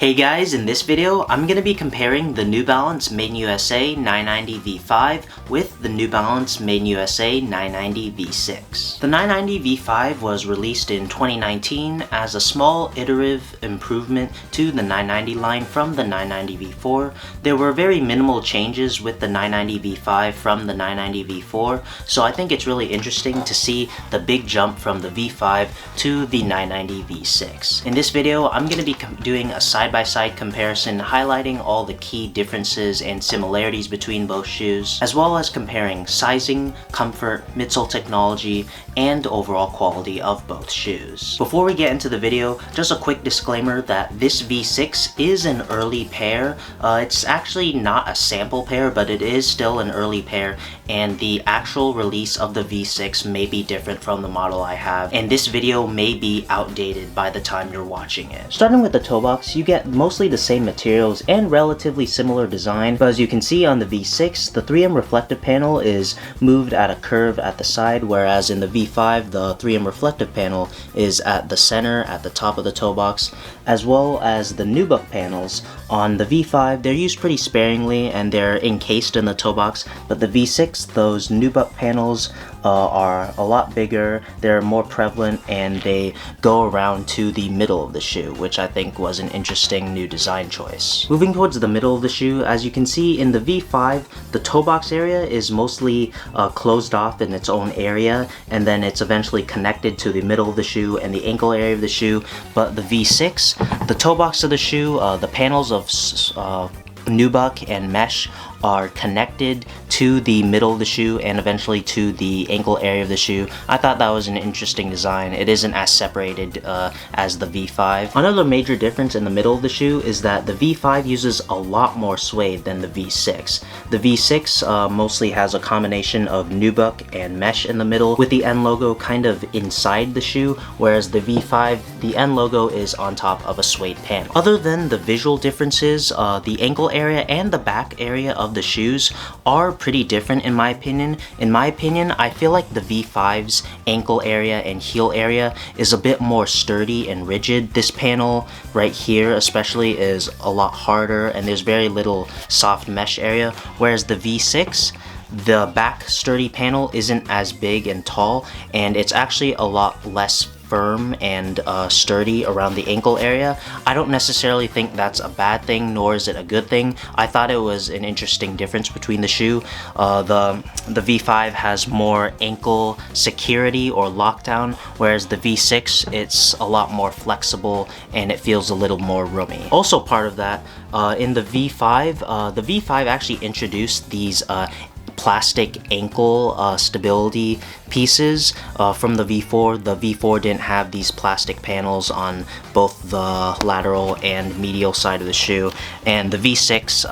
Hey guys, in this video, I'm going to be comparing the New Balance Made in USA 990 V5 with the New Balance Made in USA 990 V6. The 990 V5 was released in 2019 as a small iterative improvement to the 990 line from the 990 V4. There were very minimal changes with the 990 V5 from the 990 V4, so I think it's really interesting to see the big jump from the V5 to the 990 V6. In this video, I'm going to be doing a side-by-side comparison highlighting all the key differences and similarities between both shoes, as well as comparing sizing, comfort, midsole technology, and overall quality of both shoes. Before we get into the video, just a quick disclaimer that this V6 is an early pair. It's actually not a sample pair, but it is still an early pair, and the actual release of the V6 may be different from the model I have, and this video may be outdated by the time you're watching it. Starting with the toe box, you get mostly the same materials and relatively similar design, but as you can see on the V6, the 3M reflective panel is moved at a curve at the side, whereas in the V5, the 3M reflective panel is at the center, at the top of the toe box, as well as the nubuck panels. On the V5, they're used pretty sparingly and they're encased in the toe box, but the V6, those nubuck panels are a lot bigger, they're more prevalent, and they go around to the middle of the shoe, which I think was an interesting new design choice. Moving towards the middle of the shoe, as you can see in the V5, the toe box area is mostly closed off in its own area, and then it's eventually connected to the middle of the shoe and the ankle area of the shoe. But the V6, the toe box of the shoe, the panels of nubuck and mesh are connected to the middle of the shoe and eventually to the ankle area of the shoe. I thought that was an interesting design. It isn't as separated as the V5. Another major difference in the middle of the shoe is that the V5 uses a lot more suede than the V6. The V6 mostly has a combination of nubuck and mesh in the middle, with the N logo kind of inside the shoe, whereas the V5, the N logo is on top of a suede panel. Other than the visual differences, the ankle area and the back area of the shoes are pretty different in my opinion. In my opinion, I feel like the V5's ankle area and heel area is a bit more sturdy and rigid. This panel right here especially is a lot harder and there's very little soft mesh area, whereas the V6, the back sturdy panel isn't as big and tall, and it's actually a lot less firm and sturdy around the ankle area. I don't necessarily think that's a bad thing, nor is it a good thing. I thought it was an interesting difference between the shoe. The V5 has more ankle security or lockdown, whereas the V6, it's a lot more flexible and it feels a little more roomy. Also part of that, in the V5 actually introduced these plastic ankle stability pieces from the V4. The V4 didn't have these plastic panels on both the lateral and medial side of the shoe, and the V6,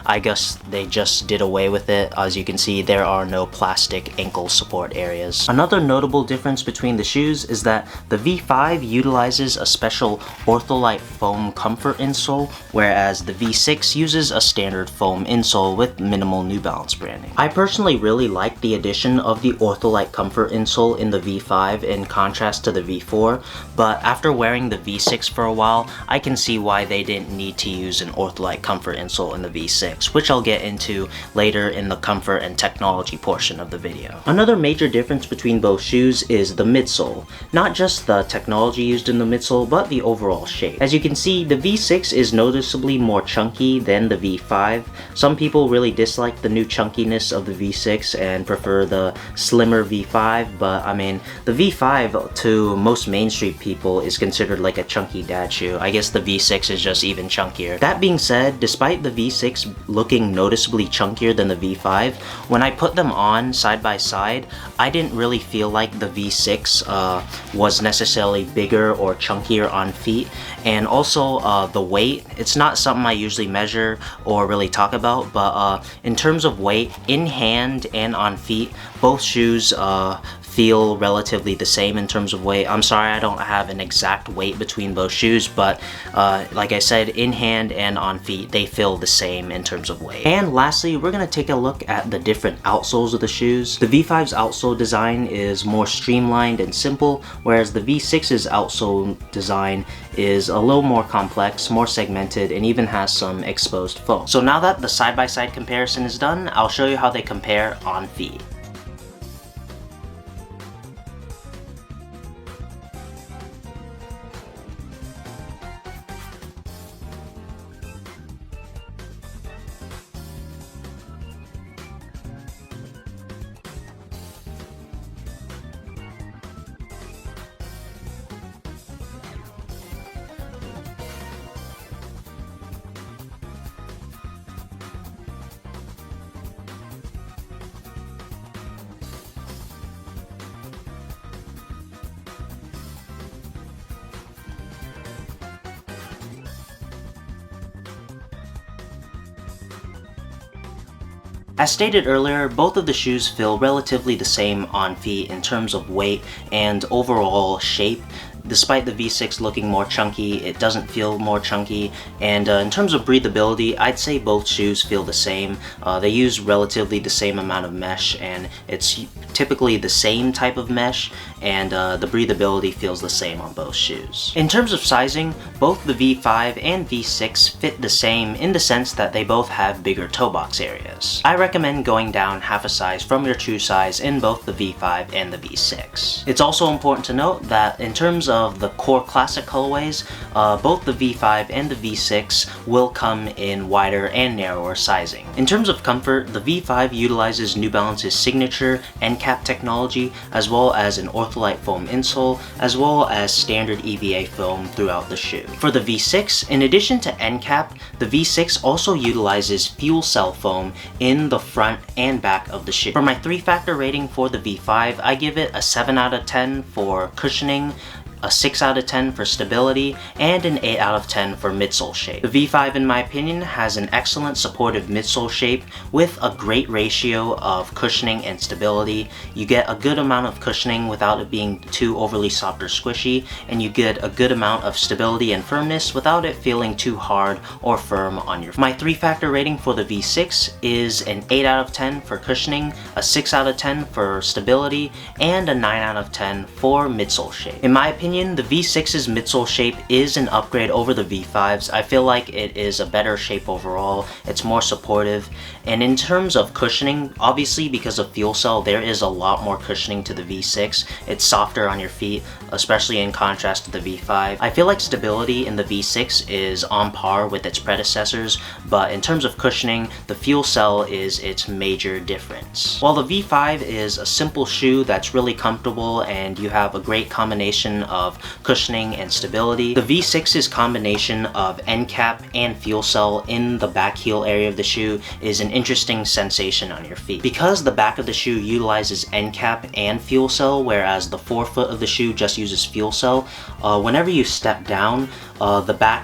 I guess they just did away with it. As you can see, there are no plastic ankle support areas. Another notable difference between the shoes is that the V5 utilizes a special Ortholite foam comfort insole, whereas the V6 uses a standard foam insole with minimal New Balance branding. I personally really like the addition of the Ortholite comfort insole in the V5 in contrast to the V4, but after wearing the V6 for a while, I can see why they didn't need to use an Ortholite comfort insole in the V6, which I'll get into later in the comfort and technology portion of the video. Another major difference between both shoes is the midsole. Not just the technology used in the midsole, but the overall shape. As you can see, the V6 is noticeably more chunky than the V5. Some people really dislike the new chunkiness of the V6 and prefer the slimmer V5, but I mean, the V5 to most Main Street people is considered like a chunky dad shoe. I guess the V6 is just even chunkier. That being said, despite the V6 looking noticeably chunkier than the V5, when I put them on side by side, I didn't really feel like the V6 was necessarily bigger or chunkier on feet. And also the weight, it's not something I usually measure or really talk about, but in terms of weight, in hand and on feet, both shoes feel relatively the same in terms of weight. I'm sorry I don't have an exact weight between both shoes, but like I said, in hand and on feet, they feel the same in terms of weight. And lastly, we're going to take a look at the different outsoles of the shoes. The V5's outsole design is more streamlined and simple, whereas the V6's outsole design is a little more complex, more segmented, and even has some exposed foam. So now that the side-by-side comparison is done, I'll show you how they compare on feet. As stated earlier, both of the shoes feel relatively the same on feet in terms of weight and overall shape. Despite the V6 looking more chunky, it doesn't feel more chunky, and in terms of breathability, I'd say both shoes feel the same. They use relatively the same amount of mesh, and it's typically the same type of mesh, and the breathability feels the same on both shoes. In terms of sizing, both the V5 and V6 fit the same in the sense that they both have bigger toe box areas. I recommend going down half a size from your true size in both the V5 and the V6. It's also important to note that in terms of the core classic colorways, both the V5 and the V6 will come in wider and narrower sizing. In terms of comfort, the V5 utilizes New Balance's signature end cap technology, as well as an ortholite foam insole, as well as standard EVA foam throughout the shoe. For the V6, in addition to end cap, the V6 also utilizes fuel cell foam in the front and back of the shoe. For my 3-factor rating for the V5, I give it a 7 out of 10 for cushioning, a 6 out of 10 for stability, and an 8 out of 10 for midsole shape. The V5, in my opinion, has an excellent supportive midsole shape with a great ratio of cushioning and stability. You get a good amount of cushioning without it being too overly soft or squishy, and you get a good amount of stability and firmness without it feeling too hard or firm on your feet. My 3-factor rating for the V6 is an 8 out of 10 for cushioning, a 6 out of 10 for stability, and a 9 out of 10 for midsole shape. In my opinion, the V6's midsole shape is an upgrade over the V5's. I feel like it is a better shape overall. It's more supportive. And in terms of cushioning, obviously because of fuel cell, there is a lot more cushioning to the V6. It's softer on your feet, especially in contrast to the V5. I feel like stability in the V6 is on par with its predecessors, but in terms of cushioning, the fuel cell is its major difference. While the V5 is a simple shoe that's really comfortable and you have a great combination of cushioning and stability, the V6's combination of end cap and fuel cell in the back heel area of the shoe is an interesting sensation on your feet. Because the back of the shoe utilizes end cap and fuel cell, whereas the forefoot of the shoe just uses fuel cell, whenever you step down,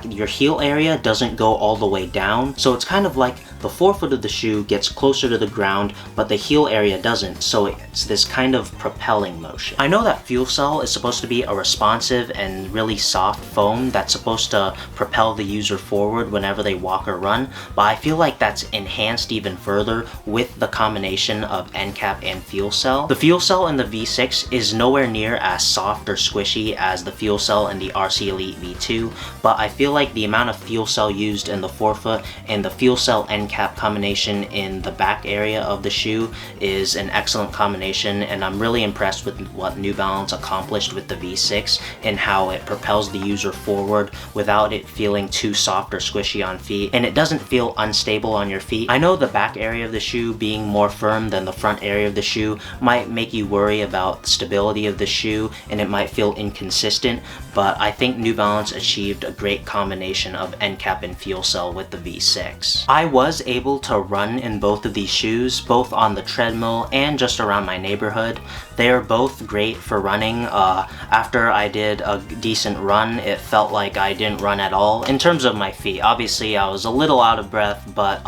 your heel area doesn't go all the way down, so it's kind of like the forefoot of the shoe gets closer to the ground, but the heel area doesn't, so it's this kind of propelling motion. I know that fuel cell is supposed to be a responsive and really soft foam that's supposed to propel the user forward whenever they walk or run, but I feel like that's enhanced even further with the combination of end cap and fuel cell. The fuel cell in the V6 is nowhere near as soft or squishy as the fuel cell in the RC Elite V2, but I feel like the amount of fuel cell used in the forefoot and the fuel cell end cap combination in the back area of the shoe is an excellent combination, and I'm really impressed with what New Balance accomplished with the V6 and how it propels the user forward without it feeling too soft or squishy on feet, and it doesn't feel unstable on your feet. I know the back area of the shoe being more firm than the front area of the shoe might make you worry about the stability of the shoe and it might feel inconsistent, but I think New Balance achieved a great combination of end cap and fuel cell with the V6. I was able to run in both of these shoes, both on the treadmill and just around my neighborhood. They are both great for running. After I did a decent run, it felt like I didn't run at all. In terms of my feet, obviously I was a little out of breath, but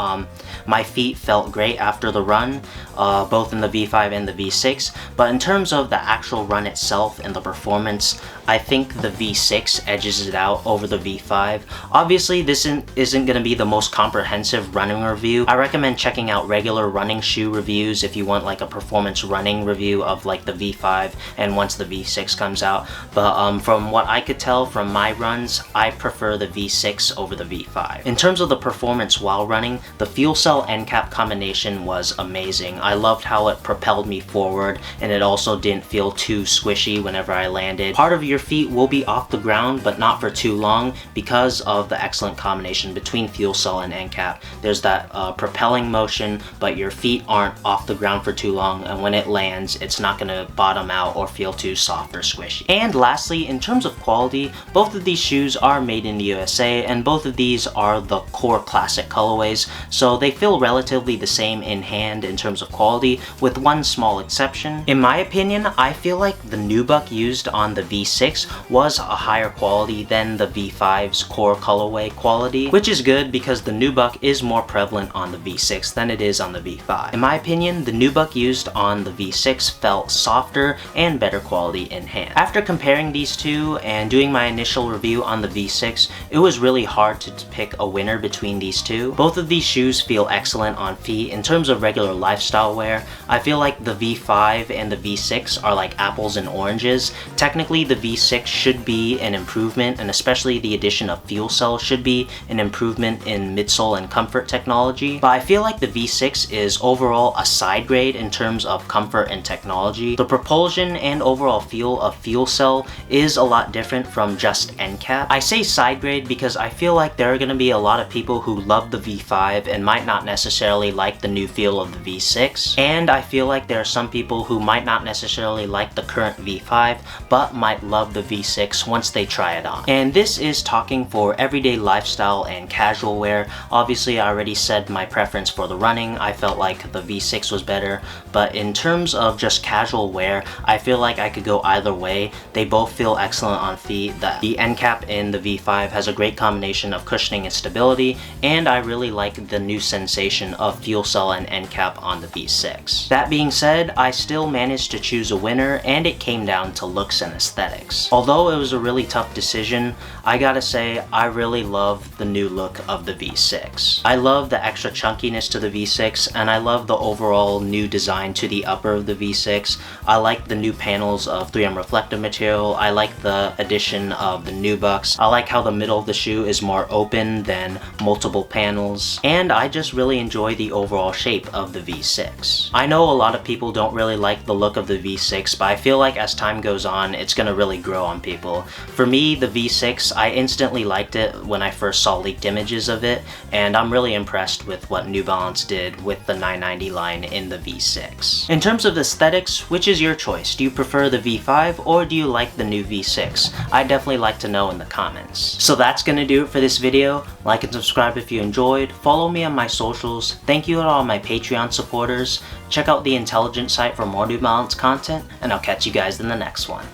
my feet felt great after the run, both in the V5 and the V6. But in terms of the actual run itself and the performance, I think the V6 edges it out over the V5. Obviously, this isn't going to be the most comprehensive running review. I recommend checking out regular running shoe reviews if you want like a performance running review of like the V5 and once the V6 comes out. But from what I could tell from my runs, I prefer the V6 over the V5. In terms of the performance while running, the fuel cell end cap combination was amazing. I loved how it propelled me forward, and it also didn't feel too squishy whenever I landed. Part of your feet will be off the ground, but not for too long because of the excellent combination between fuel cell and end cap. There's that propelling motion, but your feet aren't off the ground for too long, and when it lands, it's not going to bottom out or feel too soft or squishy. And lastly, in terms of quality, both of these shoes are made in the USA, and both of these are the core classic colorways, so they feel relatively the same in hand in terms of quality, with one small exception. In my opinion, I feel like the nubuck used on the V6 was a higher quality than the V5's core colorway quality, which is good because the nubuck is more prevalent on the V6 than it is on the V5. In my opinion, the nubuck used on the V6 felt softer and better quality in hand. After comparing these two and doing my initial review on the V6, it was really hard to pick a winner between these two. Both of these shoes feel excellent on feet. In terms of regular lifestyle wear, I feel like the V5 and the V6 are like apples and oranges. Technically, the V6 should be an improvement, and especially the addition of fuel cell should be an improvement in midsole and comfort technology. But I feel like the V6 is overall a side grade in terms of comfort and technology. The propulsion and overall feel of fuel cell is a lot different from just end cap. I say side grade because I feel like there are going to be a lot of people who love the V5 and might not necessarily like the new feel of the V6. And I feel like there are some people who might not necessarily like the current V5, but might love the V6 once they try it on. And this is talking for everyday lifestyle and casual wear. Obviously, I already said my preference for the running. I felt like the V6 was better, but in terms of just casual wear, I feel like I could go either way. They both feel excellent on feet. The end cap in the V5 has a great combination of cushioning and stability, and I really like the new sensation of fuel cell and end cap on the V6. That being said, I still managed to choose a winner, and it came down to looks and aesthetics. Although it was a really tough decision, I gotta say I really love the new look of the V6. I love the extra chunkiness to the V6, and I love the overall new design to the upper of the V6. I like the new panels of 3M reflective material. I like the addition of the nubucks. I like how the middle of the shoe is more open than multiple panels, and I just really enjoy the overall shape of the V6. I know a lot of people don't really like the look of the V6, but I feel like as time goes on, it's gonna really grow on people. For me, the V6, I instantly liked it when I first saw leaked images of it, and I'm really impressed with what New Balance did with the 990 line in the V6. In terms of aesthetics, which is your choice? Do you prefer the V5 or do you like the new V6? I'd definitely like to know in the comments. So that's gonna do it for this video. Like and subscribe if you enjoyed. Follow me on my socials. Thank you to all my Patreon supporters. Check out the Intelligent site for more New Balance content, and I'll catch you guys in the next one.